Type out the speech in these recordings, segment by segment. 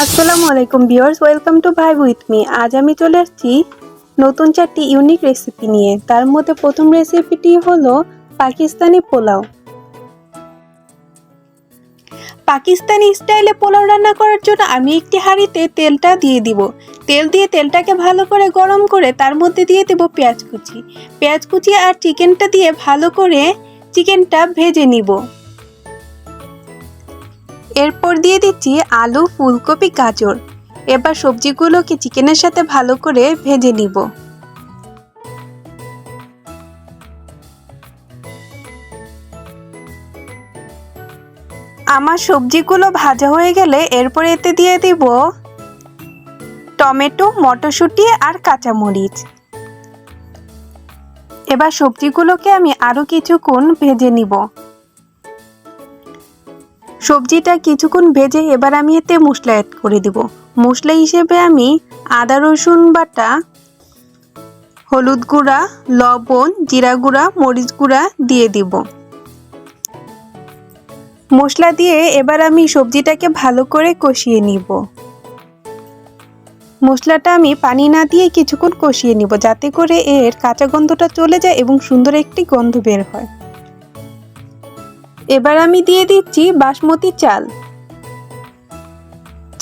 আসসালামু আলাইকুম viewers, welcome to vibe with me. আজ আমি চলে আসছি নতুন 4টি ইউনিক রেসিপি নিয়ে। তার মধ্যে প্রথম রেসিপিটি হলো পাকিস্তানি পোলাও। পাকিস্তানি স্টাইলে পোলাও রান্না করার জন্য আমি একটি হাঁড়িতে তেলটা দিয়ে দিব। তেল দিয়ে তেলটাকে ভালো করে গরম করে তার মধ্যে দিয়ে দেব পেঁয়াজ কুচি আর চিকেনটা দিয়ে ভালো করে চিকেনটা ভেজে নিব। এরপর দিয়ে দিচ্ছি আলু, ফুলকপি, গাজর। এবার সবজিগুলোকে চিকেনের সাথে ভালো করে ভেজে নিব। আমার সবজিগুলো ভাজা হয়ে গেলে এরপর এতে দিয়ে দিব টমেটো, মটরশুঁটি আর কাঁচামরিচ। এবার সবজিগুলোকে আমি আরো কিছুক্ষণ ভেজে নিব। সবজিটা কিছুক্ষণ ভেজে এবার আমি এতে মশলা অ্যাড করে দিব। মশলা হিসেবে আমি আদা রসুন বাটা, হলুদ গুঁড়া, লবণ, জিরা গুঁড়া, মরিচ গুঁড়া দিয়ে দিব। মশলা দিয়ে এবার আমি সবজিটাকে ভালো করে কষিয়ে নিব। মশলাটা আমি পানি না দিয়ে কিছুক্ষণ কষিয়ে নিব, যাতে করে এর কাঁচা গন্ধটা চলে যায় এবং সুন্দর একটি গন্ধ বের হয়। এবার আমি দিয়ে দিচ্ছি বাসমতি চাল।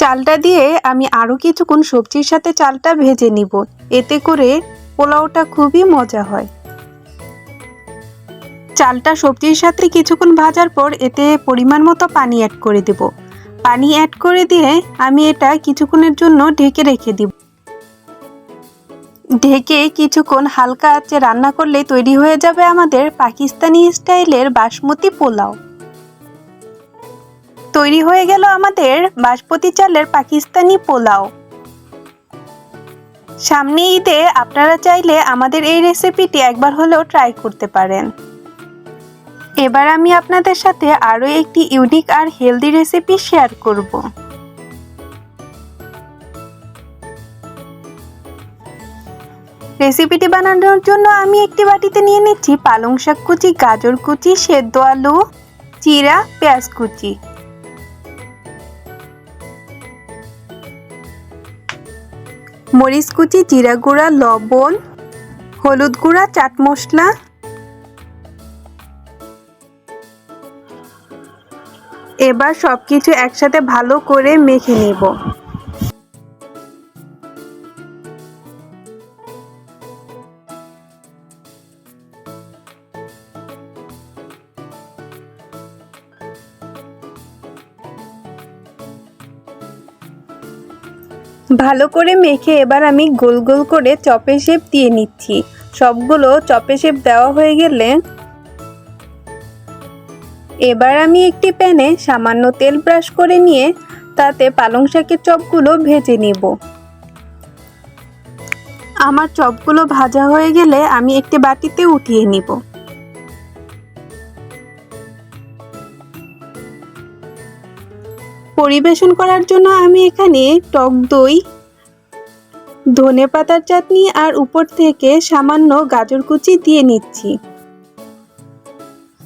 চালটা দিয়ে আমি আরো কিছুক্ষণ সবজির সাথে চালটা ভেজে নিব, এতে করে পোলাওটা খুবই মজা হয়। চালটা সবজির সাথে কিছুক্ষণ ভাজার পর এতে পরিমাণ মতো পানি অ্যাড করে দেব। পানি অ্যাড করে দিয়ে আমি এটা কিছুক্ষণের জন্য ঢেকে রেখে দিব। ঢেকে কিছুক্ষণ হালকা আঁচে রান্না করলে তৈরি হয়ে যাবে আমাদের পাকিস্তানি স্টাইলের বাসমতি পোলাও। তৈরি হয়ে গেল আমাদের বাসমতি চালের পাকিস্তানি পোলাও। সামনে ঈদে আপনারা চাইলে আমাদের এই রেসিপিটি একবার হলেও ট্রাই করতে পারেন। এবার আমি আপনাদের সাথে আরো একটি ইউনিক আর হেলদি রেসিপি শেয়ার করব। রেসিপিটি বানানোর জন্য আমি একটি বাটিতে নিয়ে নিচ্ছি পালং শাক কুচি, গাজর কুচি, সেদ্ধ আলু, চিরা, পেঁয়াজ কুচি। মরিচ কুচি, জিরা গুঁড়া, লবণ, হলুদ গুঁড়া, চাট মশলা। এবার সবকিছু একসাথে ভালো করে মেখে নেব। ভালো করে মেখে এবার আমি গোল গোল করে চপে শেপ দিয়ে নিচ্ছি। সবগুলো চপে শেপ দেওয়া হয়ে গেলে এবার আমি একটি প্যানে সামান্য তেল ব্রাশ করে নিয়ে তাতে পালং শাকের চপগুলো ভেজে নেব। আমার চপগুলো ভাজা হয়ে গেলে আমি একটি বাটিতে উঠিয়ে নিব। পরিবেশন করার জন্য আমি এখানে টক দই, ধনেপাতার চাটনি আর উপর থেকে সামান্য গাজর কুচি দিয়ে নিচ্ছি।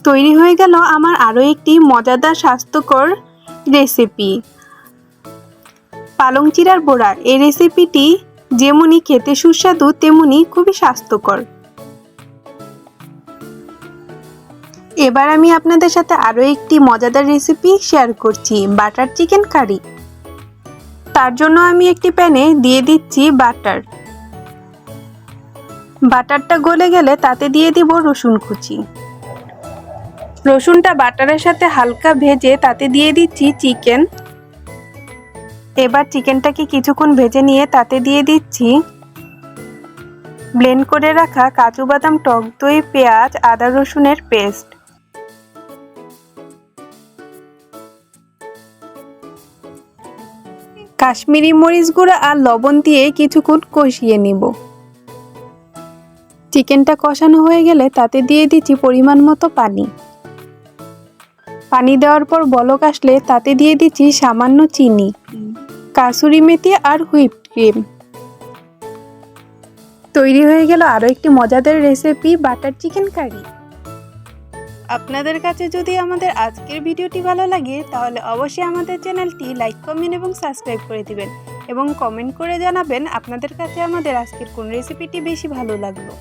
তৈরি হয়ে গেল আমার আরো একটি মজাদার স্বাস্থ্যকর রেসিপি, পালং চিরার বড়া। এই রেসিপিটি যেমনই খেতে সুস্বাদু তেমনি খুবই স্বাস্থ্যকর। এবার আমি আপনাদের সাথে আরো একটি মজাদার রেসিপি শেয়ার করছি, বাটার চিকেন কারি। তার জন্য আমি একটি প্যানে দিয়ে দিচ্ছি বাটার। বাটারটা গলে গেলে তাতে দিয়ে দিব রসুন কুচি। রসুনটা বাটারের সাথে হালকা ভেজে তাতে দিয়ে দিচ্ছি চিকেন। এবার চিকেনটাকে কিছুক্ষণ ভেজে নিয়ে তাতে দিয়ে দিচ্ছি ব্লেন্ড করে রাখা কাজু বাদাম, টক দই, পেঁয়াজ, আদা রসুনের পেস্ট। কাশ্মীরি মরিচ গুঁড়া আর লবণ দিয়ে কিছুক্ষণ কষিয়ে নিব। চিকেনটা কষানো হয়ে গেলে তাতে দিয়ে দিচ্ছি পরিমাণ মতো পানি। পানি দেওয়ার পর বলক আসলে তাতে দিয়ে দিচ্ছি সামান্য চিনি, কাসুরি মেথি আর হুইপ ক্রিম। তৈরি হয়ে গেল আরো একটি মজাদার রেসিপি, বাটার চিকেন কারি। আপনাদের কাছে যদি আমাদের আজকের ভিডিওটি ভালো লাগে তাহলে অবশ্যই আমাদের চ্যানেলটি লাইক, কমেন্ট এবং সাবস্ক্রাইব করে দিবেন এবং কমেন্ট করে জানাবেন আপনাদের কাছে আমাদের আজকের কোন রেসিপিটি বেশি ভালো লাগলো।